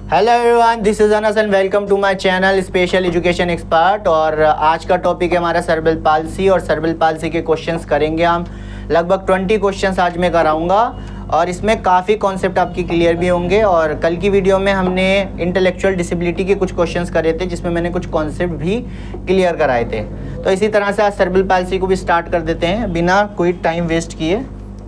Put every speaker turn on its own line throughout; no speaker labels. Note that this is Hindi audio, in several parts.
Hello everyone, this is Anas and welcome to my channel special education expert. और आज का टॉपिक है हमारा सर्बल पाल्सी और सर्बल पाल्सी के क्वेश्चंस करेंगे हम। लगभग 20 क्वेश्चंस आज मैं कराऊंगा और इसमें काफ़ी कॉन्सेप्ट आपकी क्लियर भी होंगे। और कल की वीडियो में हमने इंटेलेक्चुअल डिसेबिलिटी के कुछ क्वेश्चंस करे थे जिसमें मैंने कुछ कॉन्सेप्ट भी क्लियर कराए थे। तो इसी तरह से आज सर्बल पाल्सी को भी स्टार्ट कर देते हैं बिना कोई टाइम वेस्ट किए।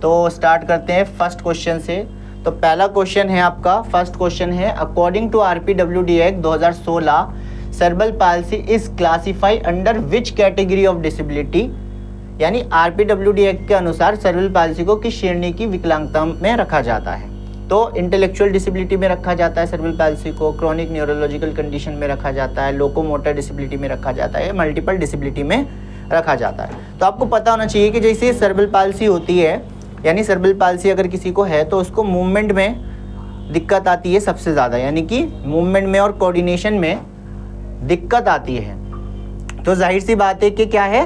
तो स्टार्ट करते हैं फर्स्ट क्वेश्चन से। तो पहला क्वेश्चन है आपका, फर्स्ट क्वेश्चन है, according to RPWD act 2016 cerebral palsy is classified under which category of disability. यानी RPWD एक्ट के अनुसार सर्बल पाल्सी को किस श्रेणी की विकलांगता में रखा जाता है। तो इंटेलेक्चुअल डिसेबिलिटी में रखा जाता है सर्बल पाल्सी को, क्रॉनिक न्यूरोलॉजिकल कंडीशन में रखा जाता है, लोकोमोटर डिसेबिलिटी में रखा जाता है, मल्टीपल डिसेबिलिटी में रखा जाता है। तो आपको पता होना चाहिए कि जैसे सर्बल पाल्सी होती है, यानी सर्बल पाल्सी अगर किसी को है तो उसको मूवमेंट में दिक्कत आती है सबसे ज़्यादा, यानी कि मूवमेंट में और कोऑर्डिनेशन में दिक्कत आती है। तो जाहिर सी बात है कि क्या है,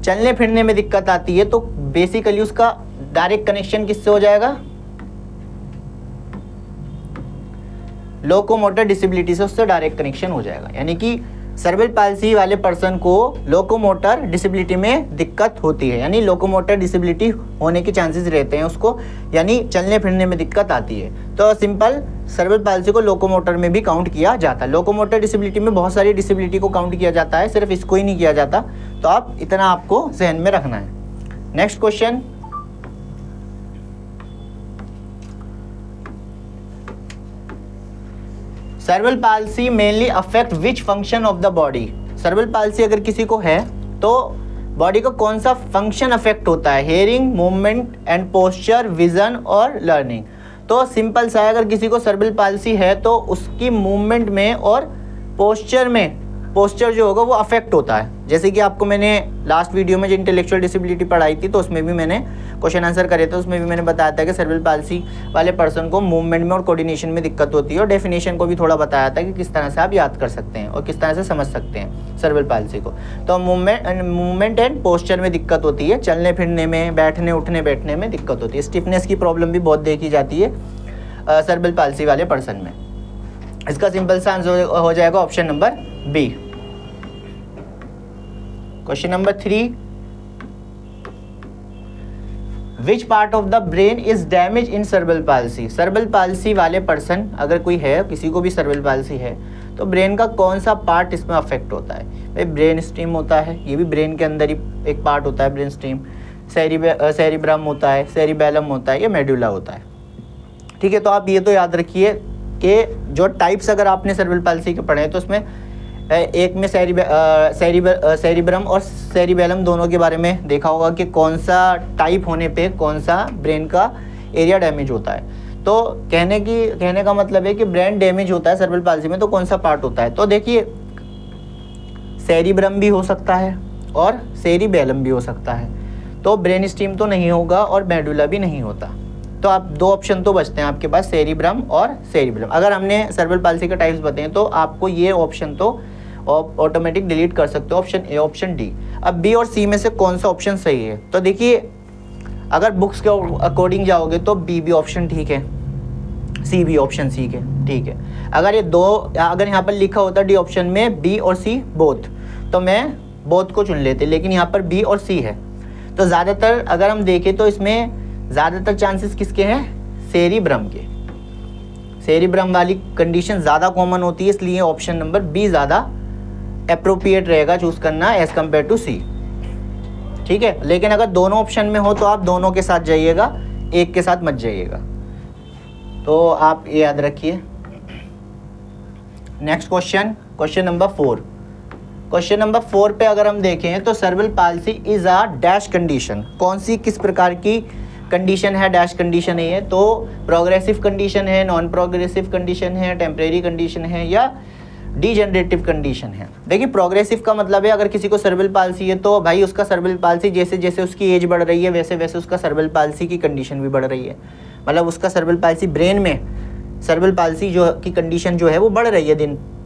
चलने फिरने में दिक्कत आती है। तो बेसिकली उसका डायरेक्ट कनेक्शन किससे हो जाएगा, लोकोमोटर डिसेबिलिटी से उससे डायरेक्ट कनेक्शन हो जाएगा। यानी कि सर्बल पाल्सी वाले पर्सन को लोकोमोटर डिसेबिलिटी में दिक्कत होती है, यानी लोकोमोटर डिसेबिलिटी होने के चांसेस रहते हैं उसको, यानी चलने फिरने में दिक्कत आती है। तो सिंपल सर्बल पाल्सी को लोकोमोटर में भी काउंट किया जाता है। लोकोमोटर डिसेबिलिटी में बहुत सारी डिसेबिलिटी को काउंट किया जाता है, सिर्फ इसको ही नहीं किया जाता। तो आप इतना आपको जहन में रखना है। Next question, cerebral palsy mainly affect which function of the body. Cerebral palsy अगर किसी को है तो बॉडी का कौन सा फंक्शन अफेक्ट होता है, hearing, movement and posture, vision और लर्निंग। तो सिंपल सा है, अगर किसी को सर्बल पाल्सी है तो उसकी मूवमेंट में और पोस्चर में, पोस्चर जो होगा वो अफेक्ट होता है। जैसे कि आपको मैंने लास्ट वीडियो में जो इंटेलेक्चुअल डिसेबिलिटी पढ़ाई थी तो उसमें भी मैंने क्वेश्चन आंसर करे थे, उसमें भी मैंने बताया था कि सर्बल पाल्सी वाले पर्सन को मूवमेंट में और कोऑर्डिनेशन में दिक्कत होती है, और डेफिनेशन को भी थोड़ा बताया था कि किस तरह से आप याद कर सकते हैं और किस तरह से समझ सकते हैं सर्बल पाल्सी को। तो मूवमेंट एंड पोस्चर में दिक्कत होती है, चलने फिरने में, बैठने उठने बैठने में दिक्कत होती है। स्टिफनेस की प्रॉब्लम भी बहुत देखी जाती है सर्बल पाल्सी वाले पर्सन में। इसका सिंपल सा आंसर हो जाएगा option number B. Question number 3, which part of the brain is damage in cerebral palsy. Cerebral palsy वाले पर्सन अगर कोई है, किसी को भी सर्बल पाल्सी है, तो ब्रेन का कौन सा पार्ट इसमें अफेक्ट होता है। भाई ब्रेन स्ट्रीम होता है, ये भी ब्रेन के अंदर ही एक पार्ट होता है ब्रेन स्ट्रीम। सेरिब्रम होता है, सेरिबेलम होता है, या मेडुला होता है। ठीक है, तो आप ये तो याद रखिए कि जो टाइप्स अगर आपने सर्बल पाल्सी के पढ़े हैं तो उसमें एक में सेरिब्रम और सेरिबेलम दोनों के बारे में देखा होगा कि कौन सा टाइप होने पे कौन सा ब्रेन का एरिया डैमेज होता है। तो कहने का मतलब है कि ब्रेन डैमेज होता है सर्बल पाल्सी में तो कौन सा पार्ट होता है। तो देखिए, सेरिब्रम भी हो सकता है और सेरिबेलम भी हो सकता है। तो ब्रेन स्टीम तो नहीं होगा और मेडुला भी नहीं होता। तो आप दो ऑप्शन तो बचते हैं आपके पास, सेरिब्रम और सेरिबेलम। अगर हमने सर्बल पाल्सी के टाइप्स बताए तो आपको ये ऑप्शन तो ऑटोमेटिक डिलीट कर सकते हो, ऑप्शन ए, ऑप्शन डी। अब बी और सी में से कौन सा ऑप्शन सही है। तो देखिए, अगर बुक्स के अकॉर्डिंग जाओगे तो बी भी ऑप्शन ठीक है, सी भी ऑप्शन सी के ठीक है। अगर यहाँ पर लिखा होता डी ऑप्शन में बी और सी बोथ, तो मैं बोथ को चुन लेते, लेकिन यहाँ पर बी और सी है। तो ज़्यादातर अगर हम देखें तो इसमें ज़्यादातर चांसेस किसके हैं, सेरिब्रम के। सेरिब्रम वाली कंडीशन ज़्यादा कॉमन होती है, इसलिए ऑप्शन नंबर बी ज़्यादा अप्रोप्रिएट रहेगा चूज करना एज कम्पेयर टू सी। ठीक है, लेकिन अगर दोनों ऑप्शन में हो तो आप दोनों के साथ जाइएगा, एक के साथ मत जाइएगा। तो आप ये याद रखिए। Next question, question number 4। Question number 4 पे अगर हम देखें तो cerebral palsy is a dash condition. कौन सी, किस प्रकार की कंडीशन है, डैश कंडीशन है। तो प्रोग्रेसिव कंडीशन है, नॉन प्रोग्रेसिव कंडीशन है, टेम्परेरी कंडीशन है, या डीजेनरेटिव कंडीशन है। देखिए, प्रोग्रेसिव का मतलब है अगर किसी को सर्बल पाल्सी है तो भाई उसका सर्बल पाल्सी जैसे जैसे उसकी एज बढ़ रही है वैसे वैसे उसका सर्बल पाल्सी की कंडीशन भी बढ़ रही है। मतलब उसका सर्बल पाल्सी, ब्रेन में सर्बल पाल्सी जो की कंडीशन जो है वो बढ़ रही है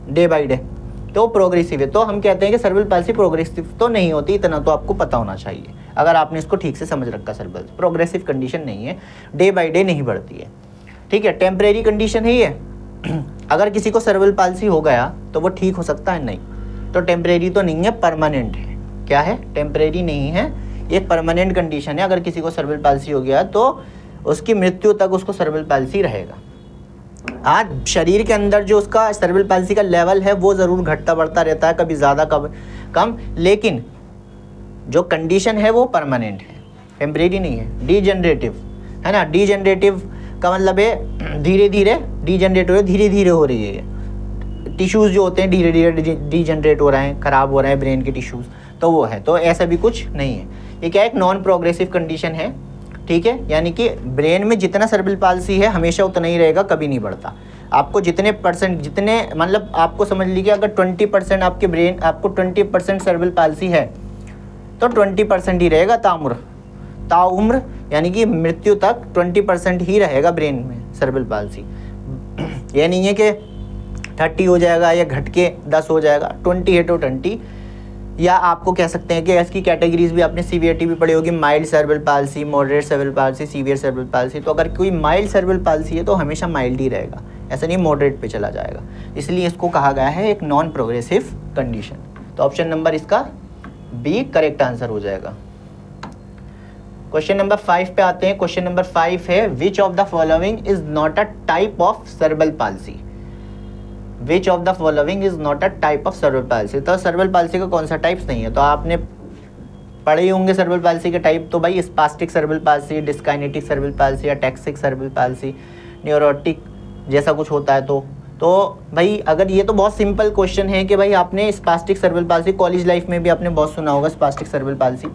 डे बाई डे, तो प्रोग्रेसिव है। तो हम कहते हैं कि सर्बल पाल्सी प्रोग्रेसिव तो नहीं होती, इतना तो आपको पता होना चाहिए अगर आपने इसको ठीक से समझ रखा। सर्बल प्रोग्रेसिव कंडीशन नहीं है, डे बाई डे नहीं बढ़ती है। ठीक है, टेम्परेरी कंडीशन है ये। अगर किसी को सर्विल पाल्सी हो गया तो वो ठीक हो सकता है? नहीं। तो टेम्परेरी तो नहीं है, परमानेंट है। क्या है? टेम्परेरी नहीं है, ये परमानेंट कंडीशन है। अगर किसी को सर्विल पाल्सी हो गया तो उसकी मृत्यु तक उसको सर्विल पाल्सी रहेगा। आज शरीर के अंदर जो उसका सर्विल पाल्सी का लेवल है वो ज़रूर घटता बढ़ता रहता है, कभी ज़्यादा कभी कम, लेकिन जो कंडीशन है वो परमानेंट है, टेम्परेरी नहीं है। डीजनरेटिव है ना, डीजनरेटिव का मतलब है धीरे धीरे डीजनरेट हो रही है, धीरे धीरे हो रही है। टिश्यूज़ जो होते हैं धीरे धीरे डीजनरेट हो रहे हैं, ख़राब हो रहे हैं ब्रेन के टिश्यूज़, तो वो है। तो ऐसा भी कुछ नहीं है। ये क्या है? एक नॉन प्रोग्रेसिव कंडीशन है, ठीक है। यानी कि ब्रेन में जितना सर्विल पाल्सी है हमेशा उतना ही रहेगा, कभी नहीं बढ़ता। आपको जितने परसेंट, जितने मतलब आपको समझ लीजिए अगर 20% आपके ब्रेन, आपको 20% सर्विल पाल्सी है तो 20% ही रहेगा ताउम्र, यानी कि मृत्यु तक 20% ही रहेगा ब्रेन में सर्विल पाल्सी। ये नहीं है कि 30 हो जाएगा या घट के 10 हो जाएगा, 20 है तो 20। या आपको कह सकते हैं कि इसकी कैटेगरीज भी आपने सीवियरिटी भी पढ़ी होगी, mild cerebral palsy, moderate cerebral palsy, severe cerebral palsy. तो अगर कोई माइल्ड सर्विल पाल्सी है तो हमेशा माइल्ड ही रहेगा, ऐसा नहीं मॉडरेट पे चला जाएगा। इसलिए इसको कहा गया है एक नॉन प्रोग्रेसिव कंडीशन। तो ऑप्शन नंबर इसका बी करेक्ट आंसर हो जाएगा। क्वेश्चन नंबर 5 पे आते हैं। क्वेश्चन नंबर 5 है which of the following is not a type of cerebral palsy. Which of the following is not a type of cerebral palsy. तो सर्विल पाल्सी का कौन सा टाइप्स नहीं है? तो आपने पढ़े होंगे सर्विल पाल्सी के टाइप, तो भाई spastic cerebral palsy, dyskinetic cerebral palsy, ataxic cerebral palsy, neurotic जैसा कुछ होता है। तो भाई अगर ये तो बहुत सिंपल क्वेश्चन है कि भाई आपने spastic cerebral palsy college life में भी आपने बहुत सुना होगा स्पास्टिक सर्विल पाल्सी।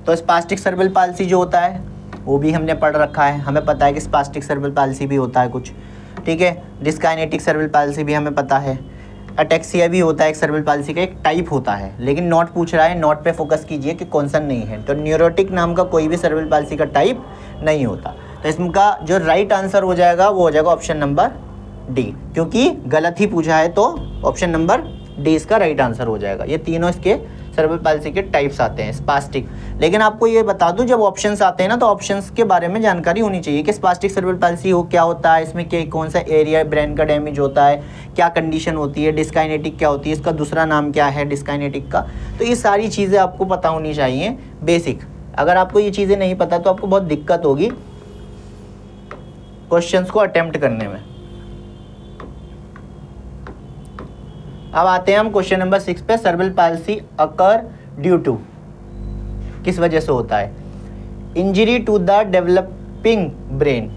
तो स्पास्टिक सर्विल पाल्सी जो होता है वो भी हमने पढ़ रखा है, हमें पता है कि स्पास्टिक सर्विल पाल्सी भी होता है कुछ, ठीक है। डिस्काइनेटिक सर्विल पाल्सी भी हमें पता है। अटैक्सिया भी होता है एक सर्विल पाल्सी का, एक टाइप होता है, लेकिन नोट पूछ रहा है, नोट पे फोकस कीजिए कि कौन सा नहीं है। तो न्यूरोटिक नाम का कोई भी सर्विल पाल्सी का टाइप नहीं होता। तो इसका जो राइट आंसर हो जाएगा वो हो जाएगा ऑप्शन नंबर डी, क्योंकि गलत ही पूछा है तो ऑप्शन नंबर डी इसका राइट आंसर हो जाएगा। ये तीनों इसके सर्विल पाल्सी के टाइप्स आते हैं स्पास्टिक। लेकिन आपको ये बता दूं, जब ऑप्शंस आते हैं ना तो ऑप्शंस के बारे में जानकारी होनी चाहिए कि स्पास्टिक सर्विल पाल्सी हो क्या होता है, इसमें क्या कौन सा एरिया ब्रेन का डैमेज होता है, क्या कंडीशन होती है, डिस्काइनेटिक क्या होती है, इसका दूसरा नाम क्या है डिस्काइनेटिक का। तो ये सारी चीज़ें आपको पता होनी चाहिए बेसिक। अगर आपको ये चीज़ें नहीं पता तो आपको बहुत दिक्कत होगी क्वेश्चंस को अटेम्प्ट करने में। अब आते हैं हम क्वेश्चन नंबर 6 पे। Cerebral palsy occur due to, किस वजह से होता है? Injury to the developing brain,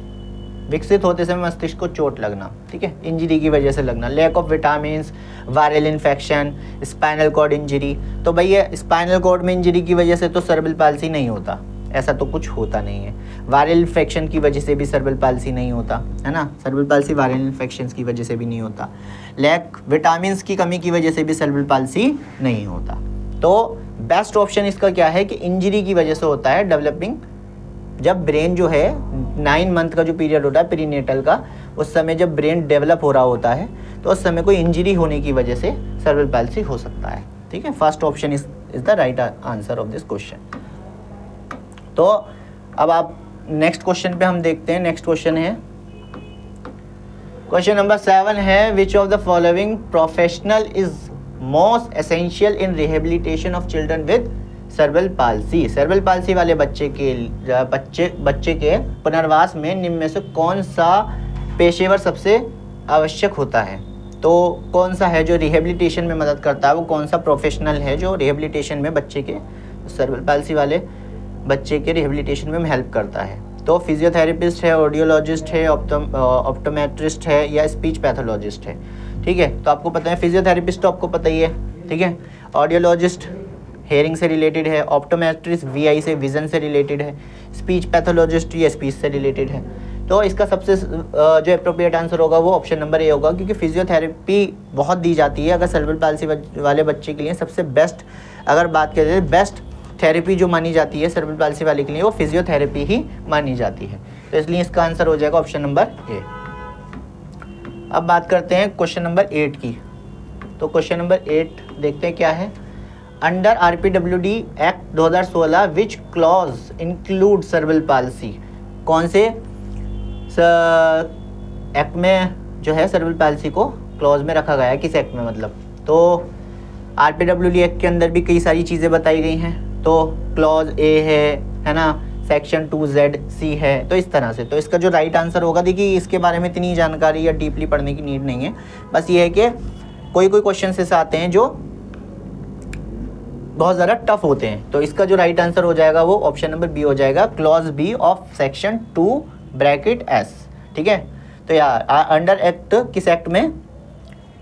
विकसित होते समय मस्तिष्क को चोट लगना, ठीक है, इंजरी की वजह से लगना। Lack of vitamins, viral infection, spinal cord injury. तो भैया स्पाइनल कॉर्ड में इंजरी की वजह से तो सर्विल पाल्सी नहीं होता, ऐसा तो कुछ होता नहीं है। वायरल इन्फेक्शन की वजह से भी सर्विल पाल्सी नहीं होता, है ना, सर्विल पाल्सी वायरल इन्फेक्शन की वजह से भी नहीं होता। लैक विटामिन्स की कमी की वजह से भी सर्विल पाल्सी नहीं होता। तो बेस्ट ऑप्शन इसका क्या है कि इंजरी की वजह से होता है। डेवलपिंग, जब ब्रेन जो है 9 मंथ का जो पीरियड होता है प्रीनेटल का, उस समय जब ब्रेन डेवलप हो रहा होता है तो उस समय कोई इंजरी होने की वजह से सर्विल पाल्सी हो सकता है, ठीक है। First option is the right answer of this question. तो अब आप नेक्स्ट क्वेश्चन पे हम देखते हैं। नेक्स्ट क्वेश्चन है क्वेश्चन नंबर 7 है which of the following professional is most essential in rehabilitation of children with cerebral palsy. Cerebral palsy वाले बच्चे के पुनर्वास में निम्न में से कौन सा पेशेवर सबसे आवश्यक होता है? तो कौन सा है जो रिहेबिलिटेशन में मदद करता है, वो कौन सा प्रोफेशनल है जो रिहेबिलिटेशन में बच्चे के सर्विल पाल्सी वाले बच्चे के रिहेबिलिटेशन में हेल्प करता है? तो फिजियोथेरेपिस्ट है, ऑडियोलॉजिस्ट है, ऑप्टोमेट्रिस्ट है या स्पीच पैथोलॉजिस्ट है, ठीक है। तो आपको पता है फिजियोथेरेपिस्ट तो आपको पता ही है, ठीक है। ऑडियोलॉजिस्ट हेयरिंग से रिलेटेड है, ऑप्टोमेट्रिस्ट वीआई से विजन से रिलेटेड है, स्पीच पैथोलॉजिस्ट ये स्पीच से रिलेटेड है। तो इसका सबसे जो अप्रोप्रिएट आंसर होगा वो ऑप्शन नंबर ए होगा, क्योंकि फिजियोथेरेपी बहुत दी जाती है। अगर सर्विल पाल्सी वाले बच्चे के लिए सबसे बेस्ट अगर बात करें तो बेस्ट थेरेपी जो मानी जाती है सर्विल पाल्सी वाले के लिए वो फिजियोथेरेपी ही मानी जाती है। तो इसलिए इसका आंसर हो जाएगा ऑप्शन नंबर ए। अब बात करते हैं क्वेश्चन नंबर 8 की। तो क्वेश्चन नंबर 8 देखते हैं क्या है। अंडर RPWD एक्ट 2016 विच क्लॉज इंक्लूड सर्विल पाल्सी। कौन से एक्ट में जो है सेरेब्रल पाल्सी को क्लॉज में रखा गया है, किस एक्ट में मतलब, तो RPWD एक्ट के अंदर भी कई सारी चीज़ें बताई गई हैं। तो क्लॉज ए है ना, सेक्शन 2Z(C) है, तो इस तरह से। तो इसका जो राइट आंसर होगा, देखिए इसके बारे में इतनी जानकारी या डीपली पढ़ने की नीड नहीं है, बस ये है कि कोई क्वेश्चन ऐसे आते हैं जो बहुत ज़्यादा टफ होते हैं। तो इसका जो राइट आंसर हो जाएगा वो ऑप्शन नंबर बी हो जाएगा, clause B of section 2(S). ठीक है, तो यार अंडर एक्ट किस एक्ट में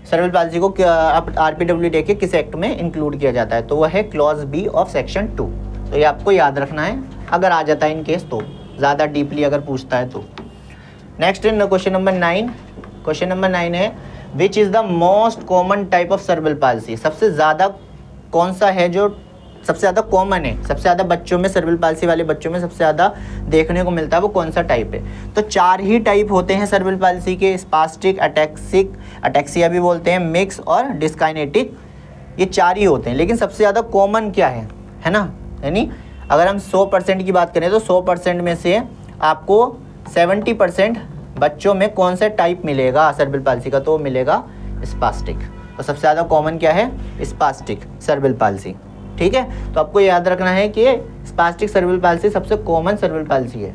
सेरेब्रल पाल्सी को RPWD के किस एक्ट में इंक्लूड किया जाता है, तो वह है क्लॉज बी ऑफ सेक्शन 2। तो ये आपको याद रखना है, अगर आ जाता है इन केस तो, ज़्यादा डीपली अगर पूछता है तो। Next question number 9। Question number 9 है, which is the most common type of cerebral palsy. सबसे ज़्यादा कौन सा है जो सबसे ज़्यादा कॉमन है, सबसे ज़्यादा बच्चों में, सेरेब्रल पाल्सी वाले बच्चों में सबसे ज़्यादा देखने को मिलता है, वो कौन सा टाइप है। तो 4 ही टाइप होते हैं सेरेब्रल पाल्सी के, स्पास्टिक, अटैक्सिक, अटैक्सिया भी बोलते हैं, मिक्स और डिस्काइनेटिक, ये 4 ही होते हैं। लेकिन सबसे ज़्यादा कॉमन क्या है ना, यानी अगर हम 100% की बात करें तो 100% में से आपको 70% बच्चों में कौन सा टाइप मिलेगा सेरेब्रल पाल्सी का, तो मिलेगा स्पास्टिक। तो सबसे ज़्यादा कॉमन क्या है, स्पास्टिक सेरेब्रल पाल्सी। ठीक है, तो आपको याद रखना है कि स्पास्टिक सेरेब्रल पाल्सी सबसे कॉमन सेरेब्रल पाल्सी है।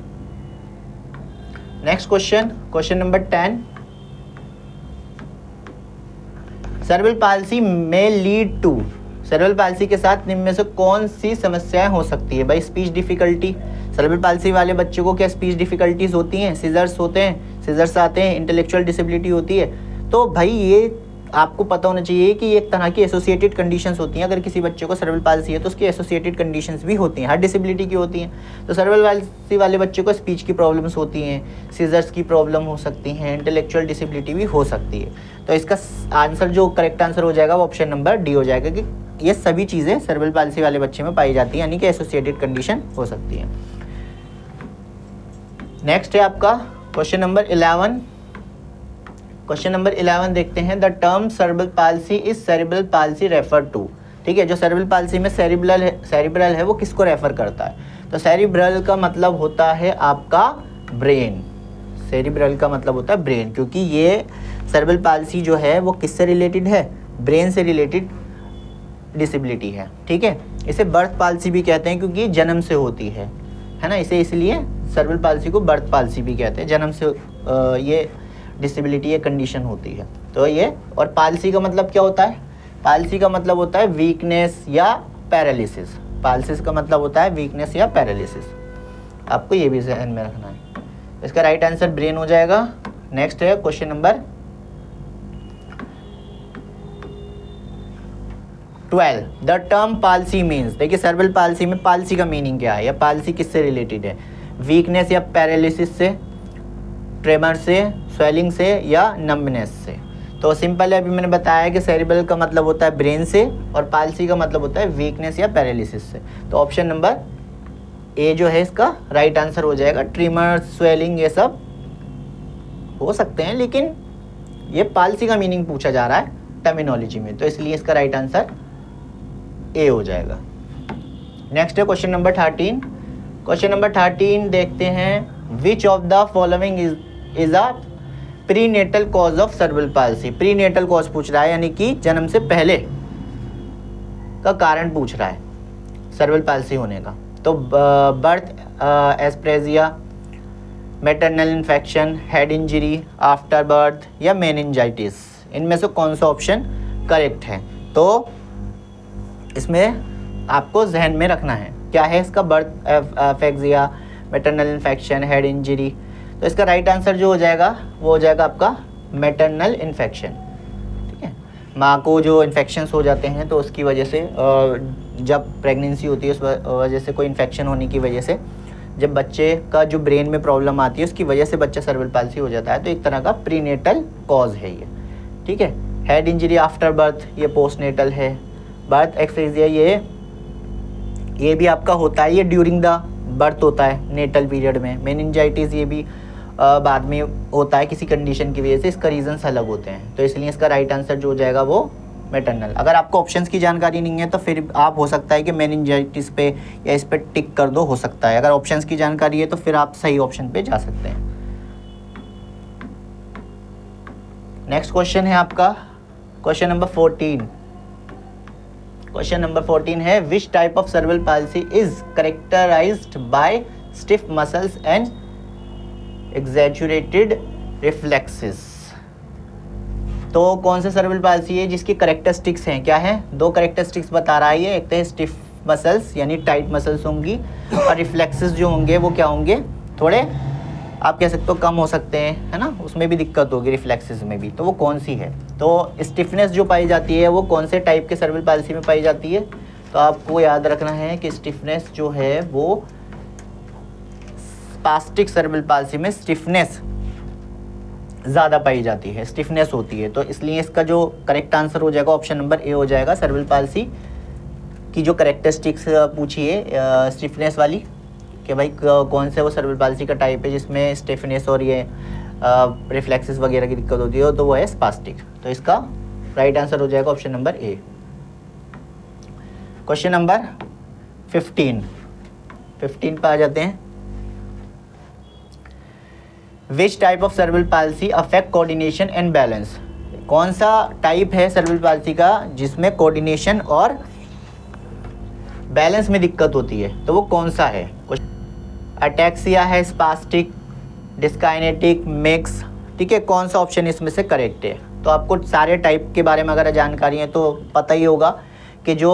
Next question, question number 10। Cerebral palsy में लीड टू, सेरेब्रल पाल्सी के साथ निम्न में से कौन सी समस्याएं हो सकती है। भाई स्पीच डिफिकल्टी, सेरेब्रल पाल्सी वाले बच्चों को क्या स्पीच डिफिकल्टीज होती हैं, सीजर्स होते हैं, सीजर्स आते हैं, इंटेलेक्चुअल डिसेबिलिटी होती है। तो भाई ये आपको पता होना चाहिए कि एक तरह की एसोसिएटेड कंडीशंस होती हैं। अगर किसी बच्चे को सेरेब्रल पाल्सी है तो उसकी एसोसिएटेड कंडीशंस भी होती हैं, हर डिसेबिलिटी की होती हैं। तो सेरेब्रल पाल्सी वाले बच्चे को स्पीच की प्रॉब्लम्स होती हैं, सीजर्स की प्रॉब्लम हो सकती हैं, इंटेलेक्चुअल डिसेबिलिटी भी हो सकती है। तो इसका आंसर जो करेक्ट आंसर हो जाएगा वो ऑप्शन नंबर डी हो जाएगा, कि ये सभी चीज़ें सेरेब्रल पाल्सी वाले बच्चे में पाई जाती हैं, यानी कि एसोसिएटेड कंडीशन हो सकती है। नेक्स्ट है आपका क्वेश्चन नंबर 11। क्वेश्चन नंबर 11 देखते हैं, the term cerebral palsy is cerebral palsy refer to. ठीक है, जो सेरेब्रल पाल्सी में सेरिब्रल है वो किसको रेफर करता है, तो सेरिब्रल का मतलब होता है आपका ब्रेन। सेरिब्रल का मतलब होता है ब्रेन, क्योंकि ये सेरेब्रल पाल्सी जो है वो किससे रिलेटेड है, ब्रेन से रिलेटेड डिसेबिलिटी है। ठीक है, इसे बर्थ पाल्सी भी कहते हैं क्योंकि जन्म से होती है ना, इसे इसलिए सेरेब्रल पाल्सी को बर्थ पाल्सी भी कहते हैं, जन्म से ये डिसेबिलिटी या कंडीशन होती है। तो ये, और पाल्सी का मतलब क्या होता है, पाल्सी का मतलब होता है वीकनेस या पैरालिसिस। पाल्सिस का मतलब होता है वीकनेस या पैरालिसिस, आपको ये भी ध्यान में रखना है। इसका राइट आंसर ब्रेन हो जाएगा। नेक्स्ट है question number 12, the term palsy means. देखिए सेरेब्रल पाल्सी में पाल्सी का मीनिंग क्या है, या पाल्सी किससे रिलेटेड है, वीकनेस या पैरालिसिस से, ट्रेमर से, स्वेलिंग से या नम्बनेस से। तो सिंपल है, अभी मैंने बताया कि सेरिब्रल का मतलब होता है ब्रेन से और पाल्सी का मतलब होता है वीकनेस या पैरालिसिस से। तो ऑप्शन नंबर ए जो है इसका राइट आंसर हो जाएगा। ट्रिमर, स्वेलिंग ये सब हो सकते हैं, लेकिन ये पाल्सी का मीनिंग पूछा जा रहा है टर्मिनोलॉजी में, तो इसलिए इसका राइट आंसर ए हो जाएगा। नेक्स्ट है क्वेश्चन नंबर 13। क्वेश्चन नंबर 13 देखते हैं, विच of the following is a prenatal cause of cerebral palsy. Prenatal cause पूछ रहा है, यानी कि जन्म से पहले का कारण पूछ रहा है सेरेब्रल पाल्सी होने का। तो birth asphyxia, maternal infection, head injury after birth या मेनिंजाइटिस, इनमें से कौन सा ऑप्शन करेक्ट है। तो इसमें आपको जहन में रखना है क्या है इसका, birth asphyxia, maternal infection, head injury. तो इसका राइट आंसर जो हो जाएगा वो हो जाएगा आपका मैटरनल इन्फेक्शन। ठीक है, माँ को जो इन्फेक्शंस हो जाते हैं तो उसकी वजह से, जब प्रेगनेंसी होती है उस वजह से, कोई इन्फेक्शन होने की वजह से जब बच्चे का जो ब्रेन में प्रॉब्लम आती है उसकी वजह से बच्चा सेरेब्रल पाल्सी हो जाता है, तो एक तरह का प्रीनेटल कॉज है ये। ठीक है, हेड इंजरी आफ्टर बर्थ ये पोस्टनेटल है। बर्थ एक्सप्रेजिया ये भी आपका होता है, ये ड्यूरिंग द बर्थ होता है नेटल पीरियड में। मेनिंजाइटिस ये भी बाद में होता है किसी कंडीशन की वजह से, इसका रीजंस अलग होते हैं। तो इसलिए इसका राइट आंसर जो हो जाएगा वो मैटरनल। अगर आपको ऑप्शंस की जानकारी नहीं है तो फिर आप हो सकता है कि मेनिंजाइटिस पे या इस पे टिक कर दो, हो सकता है। अगर ऑप्शंस की जानकारी है तो फिर आप सही ऑप्शन पे जा सकते हैं। नेक्स्ट क्वेश्चन है आपका क्वेश्चन नंबर 14। क्वेश्चन नंबर 14 है which type of cervical palsy is characterized by stiff muscles and exaggerated reflexes. तो कौन सा सर्विकल पाल्सी है जिसकी करेक्टरिस्टिक्स हैं, क्या है? दो करेक्टरिस्टिक्स बता रहा है ये, एक तो स्टिफ मसल्स यानी टाइट मसल्स होंगी और रिफ्लेक्सेस जो होंगे वो क्या होंगे, थोड़े आप कह सकते हो कम हो सकते हैं, है ना, उसमें भी दिक्कत होगी रिफ्लेक्सेस में भी। तो वो कौन सी है? तो स्टिफनेस जो पाई जाती है वो कौन से टाइप के सर्विकल पाल्सी में पाई जाती है? तो आपको याद रखना है कि स्टिफनेस जो है वो स्पास्टिक सर्विकल पाल्सी में स्टिफनेस ज़्यादा पाई जाती है, स्टिफनेस होती है। तो इसलिए इसका जो करेक्ट आंसर हो जाएगा ऑप्शन नंबर ए हो जाएगा। सर्विकल पाल्सी की जो करेक्टरिस्टिक्स पूछी है स्टिफनेस वाली कि भाई कौन से वो सर्विकल पाल्सी का टाइप है जिसमें स्टिफनेस और ये रिफ्लेक्सेस वगैरह की दिक्कत होती है, तो वो है स्पास्टिक। तो इसका राइट आंसर हो जाएगा option number A. Question number 15 पे आ जाते हैं। विच type of cervical palsy affect coordination and balance. कौन सा टाइप है सर्विकल पाल्सी का जिसमें कोऑर्डिनेशन और बैलेंस में दिक्कत होती है? तो वो कौन सा है? अटैक्सिया है, स्पास्टिक, डिस्काइनेटिक, मिक्स, ठीक है, कौन सा ऑप्शन इसमें से करेक्ट है? तो आपको सारे टाइप के बारे में अगर जानकारी है तो पता ही होगा कि जो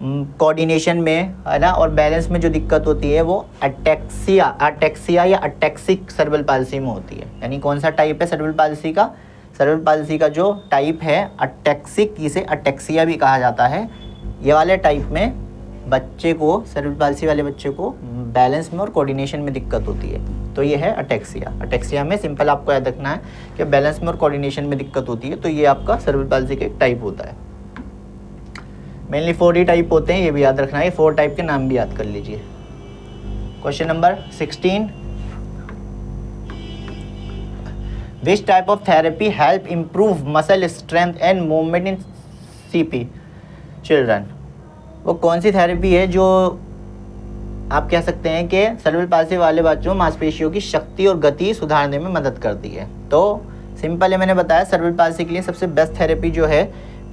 कोऑर्डिनेशन में है ना और बैलेंस में जो दिक्कत होती है वो अटैक्सिया या अटैक्सिक सर्विकल पाल्सी में होती है। यानी कौन सा टाइप है सर्विकल पाल्सी का? सर्विकल पाल्सी का जो टाइप है अटैक्सिक, जिसे अटैक्सिया भी कहा जाता है, ये वाले टाइप में बच्चे को, सर्विकल पाल्सी वाले बच्चे को बैलेंस में और कोऑर्डिनेशन में दिक्कत होती है। तो ये है अटैक्सिया। अटैक्सिया में सिंपल आपको याद रखना है कि बैलेंस में और कोऑर्डिनेशन में दिक्कत होती है। तो ये आपका सर्विकल पाल्सी का एक टाइप होता है। मेनली 4 ही टाइप होते हैं, ये भी याद रखना है। 4 टाइप के नाम भी याद कर लीजिए। Question number 16। Which type of therapy help improve muscle strength and movement in CP children. वो कौन सी थेरेपी है जो आप कह सकते हैं कि सर्विकल पाल्सी वाले बच्चों मांसपेशियों की शक्ति और गति सुधारने में मदद करती है? तो सिंपल है, मैंने बताया सर्विकल पाल्सी के लिए सबसे बेस्ट थेरेपी जो है,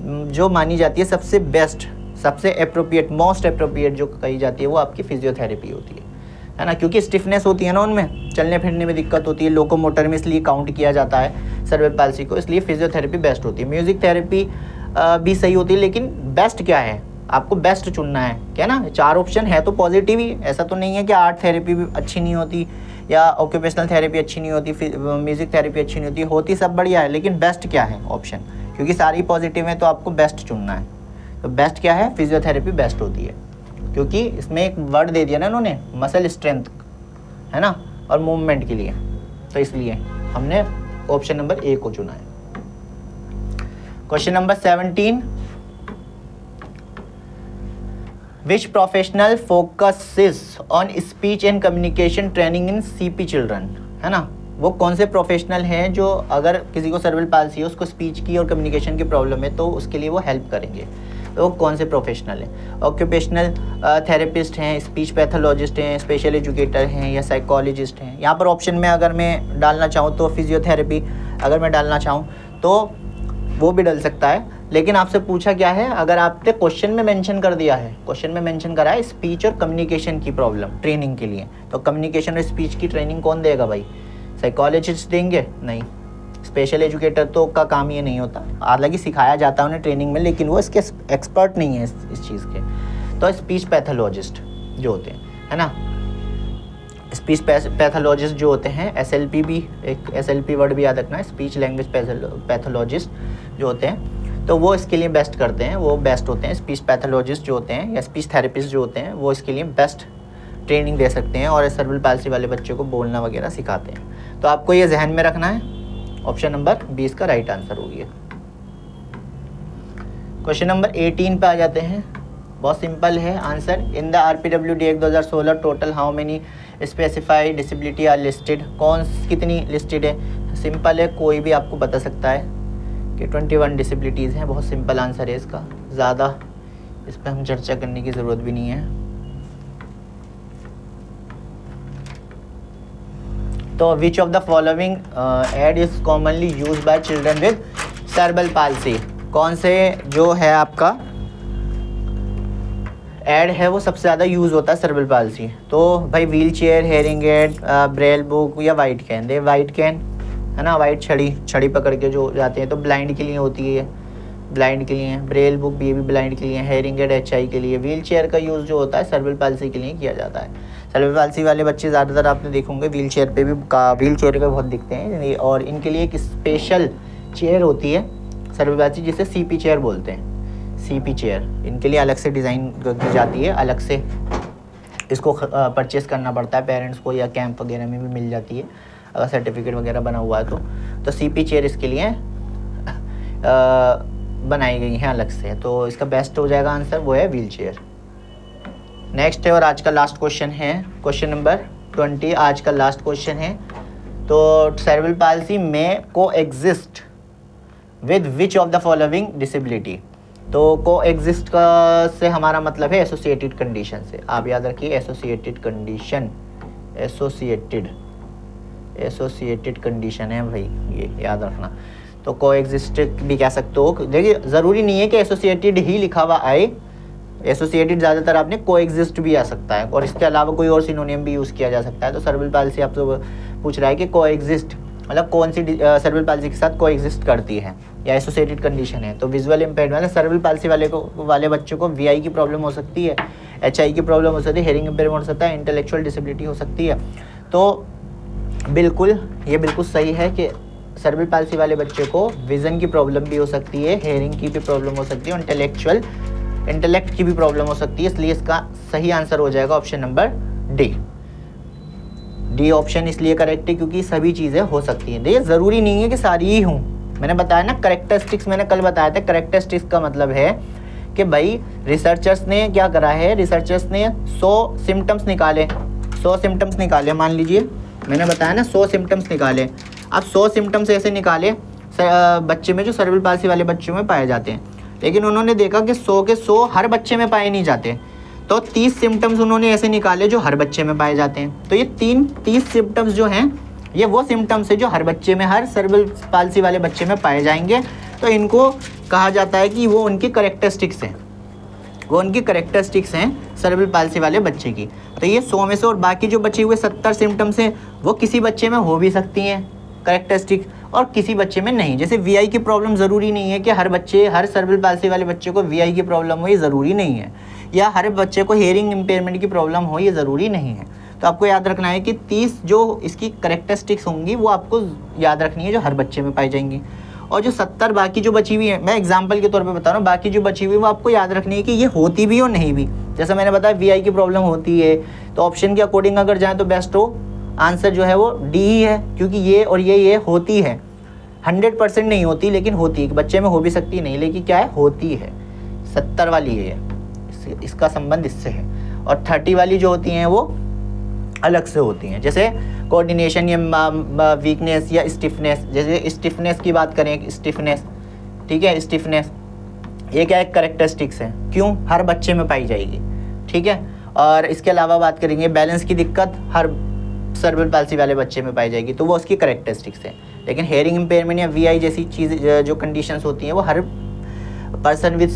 जो मानी जाती है सबसे बेस्ट, सबसे एप्रोप्रिएट, मोस्ट एप्रोप्रिएट जो कही जाती है वो आपकी फिजियोथेरेपी होती है ना, क्योंकि स्टिफनेस होती है ना उनमें, चलने फिरने में दिक्कत होती है, लोकोमोटर में, इसलिए काउंट किया जाता है सर्विकल पाल्सी को, इसलिए फिजियोथेरेपी बेस्ट होती है। म्यूजिक थेरेपी भी सही होती है, लेकिन बेस्ट क्या है, आपको बेस्ट चुनना है, क्या ना। 4 ऑप्शन है तो पॉजिटिव ही, ऐसा तो नहीं है कि आर्ट थेरेपी भी अच्छी नहीं होती या ऑक्यूपेशनल थेरेपी अच्छी नहीं होती, म्यूजिक थेरेपी अच्छी नहीं होती सब बढ़िया है, लेकिन बेस्ट क्या है ऑप्शन, क्योंकि सारी पॉजिटिव है तो आपको बेस्ट चुनना है। तो बेस्ट क्या है? फिजियोथेरेपी बेस्ट होती है, क्योंकि इसमें एक वर्ड दे दिया ना उन्होंने, मसल स्ट्रेंथ, है ना, और मूवमेंट के लिए, तो इसलिए हमने ऑप्शन नंबर ए को चुना है। Question number 17। Which professional focuses on speech and communication training in CP children, है ना। वो कौन से प्रोफेशनल हैं जो अगर किसी को सर्विकल पाल्सी है, उसको स्पीच की और कम्युनिकेशन की प्रॉब्लम है, तो उसके लिए वो हेल्प करेंगे। तो वो कौन से प्रोफेशनल हैं? ऑक्यूपेशनल थेरेपिस्ट हैं, स्पीच पैथोलॉजिस्ट हैं, स्पेशल एजुकेटर हैं या साइकोलॉजिस्ट हैं। यहाँ पर ऑप्शन में अगर मैं डालना चाहूँ तो फिजियोथेरेपी अगर मैं डालना चाहूँ तो वो भी डल सकता है, लेकिन आपसे पूछा क्या है, अगर आपने क्वेश्चन में मेंशन कर दिया है, क्वेश्चन में मेंशन करा है स्पीच और कम्युनिकेशन की प्रॉब्लम ट्रेनिंग के लिए, तो कम्युनिकेशन और स्पीच की ट्रेनिंग कौन देगा भाई? साइकोलॉजिस्ट देंगे? नहीं, स्पेशल एजुकेटर तो का काम ये नहीं होता, हालांकि सिखाया जाता है उन्हें ट्रेनिंग में, लेकिन वो इसके एक्सपर्ट नहीं है इस चीज़ के। तो स्पीच पैथोलॉजिस्ट जो होते हैं, है ना, स्पीच पैथोलॉजिस्ट जो होते हैं, SLP भी एक SLP वर्ड भी याद रखना है, स्पीच लैंग्वेज पैथोलॉजिस्ट जो होते हैं, तो वो इसके लिए बेस्ट करते हैं, वो बेस्ट होते हैं। स्पीच पैथोलॉजिस्ट जो होते हैं या स्पीच थेरेपिस्ट जो होते हैं वो इसके लिए बेस्ट ट्रेनिंग दे सकते हैं और सर्विकल पाल्सी वाले बच्चों को बोलना वगैरह सिखाते हैं। तो आपको ये जहन में रखना है, ऑप्शन नंबर 20 का राइट आंसर होगी। क्वेश्चन नंबर 18 पे आ जाते हैं। बहुत सिंपल है answer. In the RPWD act 2016 total how many specified disability are listed. कितनी लिस्टेड है? सिंपल है, कोई भी आपको बता सकता है कि 21 डिसेबिलिटीज़ हैं। बहुत सिंपल आंसर है इसका, ज़्यादा इस पर हम चर्चा करने की ज़रूरत भी नहीं है। तो which of the following aid is commonly use by children with cerebral palsy, कौन से जो है आपका ऐड है वो सबसे ज़्यादा यूज़ होता है सेरेब्रल पाल्सी? तो भाई wheelchair, hearing aid, braille book या white cane. The white cane है ना, वाइट छड़ी पकड़ के जो जाते हैं, तो ब्लाइंड के लिए होती है, ब्लाइंड के लिए। ब्रेल बुक भी ब्लाइंड के लिए, हेयरिंग एड HI के लिए। व्हील चेयर का यूज़ जो होता है सेरेब्रल पाल्सी के लिए किया जाता है। सेरेब्रल पाल्सी वाले बच्चे ज़्यादातर आपने देखे होंगे व्हील चेयर पे बहुत दिखते हैं, और इनके लिए एक स्पेशल चेयर होती है सेरेब्रल पाल्सी जिसे CP चेयर बोलते हैं। CP चेयर इनके लिए अलग से डिज़ाइन की जाती है, अलग से इसको परचेस करना पड़ता है पेरेंट्स को, या कैंप वगैरह में भी मिल जाती है अगर सर्टिफिकेट वगैरह बना हुआ है तो CP चेयर इसके लिए बनाई गई हैं अलग से। तो इसका बेस्ट हो जाएगा आंसर, वो है व्हील चेयर। नेक्स्ट है और आज का लास्ट क्वेश्चन है, क्वेश्चन नंबर 20 आज का लास्ट क्वेश्चन है। तो सेरेब्रल पाल्सी में को exist with which of the following disability. तो को एग्जिस्ट का से हमारा मतलब है एसोसिएटेड कंडीशन से। आप याद रखिए एसोसिएटेड कंडीशन, एसोसिएटेड कंडीशन है भाई, ये याद रखना। तो को एग्जिस्ट भी कह सकते हो, देखिए ज़रूरी नहीं है कि एसोसिएटेड ही लिखा हुआ आए, एसोसिएटेड ज़्यादातर आपने को एग्जिस्ट भी आ सकता है, और इसके अलावा कोई और सिनोनियम भी यूज़ किया जा सकता है। तो सेरेब्रल पाल्सी आपसे पूछ रहा है कि को एग्जिस्ट मतलब कौन सी सेरेब्रल पाल्सी के साथ को एग्जिस्ट करती है या एसोसिएटेड कंडीशन है। तो विजुअल इम्पेयर्ड मतलब सेरेब्रल पाल्सी वाले बच्चों को VI की प्रॉब्लम हो सकती है, HI की प्रॉब्लम हो सकती है, हेयरिंग इम्पेयरमेंट हो सकता है, इंटेलेक्चुअल डिसेबिलिटी हो सकती है। तो ये बिल्कुल सही है कि सेरेब्रल पाल्सी वाले बच्चे को विज़न की प्रॉब्लम भी हो सकती है, हेयरिंग की भी प्रॉब्लम हो सकती है, और इंटेलेक्ट की भी प्रॉब्लम हो सकती है। इसलिए इसका सही आंसर हो जाएगा ऑप्शन नंबर डी ऑप्शन इसलिए करेक्ट है क्योंकि सभी चीज़ें हो सकती हैं। देखिए ज़रूरी नहीं है कि सारी ही हों, मैंने बताया ना करेक्टरिस्टिक्स, मैंने कल बताया था करेक्टरिस्टिक्स का मतलब है कि भाई रिसर्चर्स ने क्या करा है, रिसर्चर्स ने 100 सिम्टम्स निकाले, मान लीजिए मैंने बताया ना 100 सिम्टम्स निकाले। अब 100 सिम्टम्स ऐसे निकाले बच्चे में जो सेरेब्रल पाल्सी वाले बच्चों में पाए जाते हैं, लेकिन उन्होंने देखा कि 100 के 100 हर बच्चे में पाए नहीं जाते, तो 30 सिम्टम्स उन्होंने ऐसे निकाले जो हर बच्चे में पाए जाते हैं। तो ये 30 सिम्टम्स जो हैं ये वो सिम्टम्स है जो हर बच्चे में, हर सेरेब्रल पाल्सी वाले बच्चे में पाए जाएंगे। तो इनको कहा जाता है कि वो उनकी करेक्टरिस्टिक्स हैं, सेरेब्रल पाल्सी वाले बच्चे की। तो ये 100 में से, और बाकी जो बचे हुए 70 सिम्टम्स हैं वो किसी बच्चे में हो भी सकती हैं करेक्टरिस्टिक, और किसी बच्चे में नहीं। जैसे VI की प्रॉब्लम ज़रूरी नहीं है कि हर सेरेब्रल पाल्सी वाले बच्चे को VI की प्रॉब्लम हो, ये ज़रूरी नहीं है, या हर बच्चे को हेयरिंग इम्पेयरमेंट की प्रॉब्लम हो, ये ज़रूरी नहीं है। तो आपको याद रखना है कि 30 जो इसकी करेक्टरिस्टिक्स होंगी वो आपको याद रखनी है जो हर बच्चे में पाई जाएंगी, और जो 70 बाकी जो बची हुई है, मैं एग्जांपल के तौर पे बता रहा हूँ, बाकी जो बची हुई वो आपको याद रखनी है कि ये होती भी और नहीं भी। जैसा मैंने बताया VI की प्रॉब्लम होती है, तो ऑप्शन के अकॉर्डिंग अगर जाए तो बेस्ट हो आंसर जो है वो डी ही है, क्योंकि ये और ये होती है, 100% नहीं होती लेकिन होती है। बच्चे में हो भी सकती है नहीं, लेकिन क्या है, होती है। 70 वाली है इसका संबंध इससे है, और 30 वाली जो होती हैं वो अलग से होती हैं। जैसे कोऑर्डिनेशन या वीकनेस या स्टिफनेस, जैसे स्टिफनेस की बात करें, स्टिफनेस, ठीक है, स्टिफनेस ये क्या एक करेक्टरिस्टिक्स है, क्यों, हर बच्चे में पाई जाएगी, ठीक है। और इसके अलावा बात करेंगे बैलेंस की दिक्कत, हर सेरेब्रल पाल्सी वाले बच्चे में पाई जाएगी, तो वो उसकी करेक्टरिस्टिक्स है। लेकिन हेयरिंग इम्पेयरमेंट या VI जैसी चीज़ जो कंडीशंस होती हैं वो हर पर्सन विद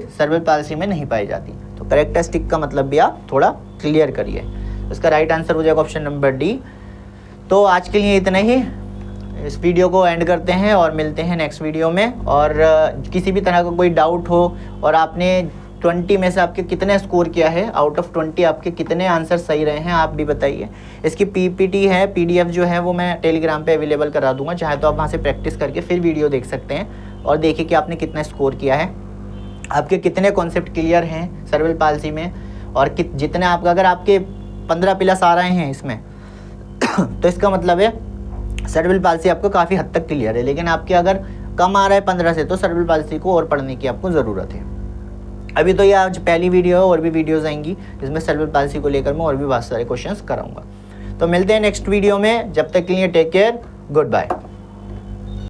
सेरेब्रल पाल्सी में नहीं पाई जाती। तो करेक्टरिस्टिक का मतलब भी आप थोड़ा क्लियर करिए। इसका राइट आंसर हो जाएगा ऑप्शन नंबर डी। तो आज के लिए इतना ही, इस वीडियो को एंड करते हैं और मिलते हैं नेक्स्ट वीडियो में। और किसी भी तरह का कोई डाउट हो और आपने 20 में से आपके कितने स्कोर किया है, आउट ऑफ 20 आपके कितने आंसर सही रहे हैं, आप भी बताइए। इसकी PPT है, PDF जो है वो मैं टेलीग्राम पे अवेलेबल करा दूंगा, चाहे तो आप वहाँ से प्रैक्टिस करके फिर वीडियो देख सकते हैं और देखिए कि आपने कितना स्कोर किया है, आपके कितने कॉन्सेप्ट क्लियर हैं सेरेब्रल पाल्सी में, और जितने आपका, अगर आपके 15 प्लस आ रहे हैं इसमें तो इसका मतलब है सेरेब्रल पाल्सी आपको काफ़ी हद तक क्लियर है। लेकिन आपके अगर कम आ रहा है 15 से, तो सेरेब्रल पाल्सी को और पढ़ने की आपको ज़रूरत है। अभी तो ये आज पहली वीडियो है, और भी वीडियोस आएंगी जिसमें सेरेब्रल पाल्सी को लेकर मैं और भी बहुत सारे क्वेश्चंस कराऊंगा। तो मिलते हैं नेक्स्ट वीडियो में, जब तक के लिए टेक केयर, गुड बाय।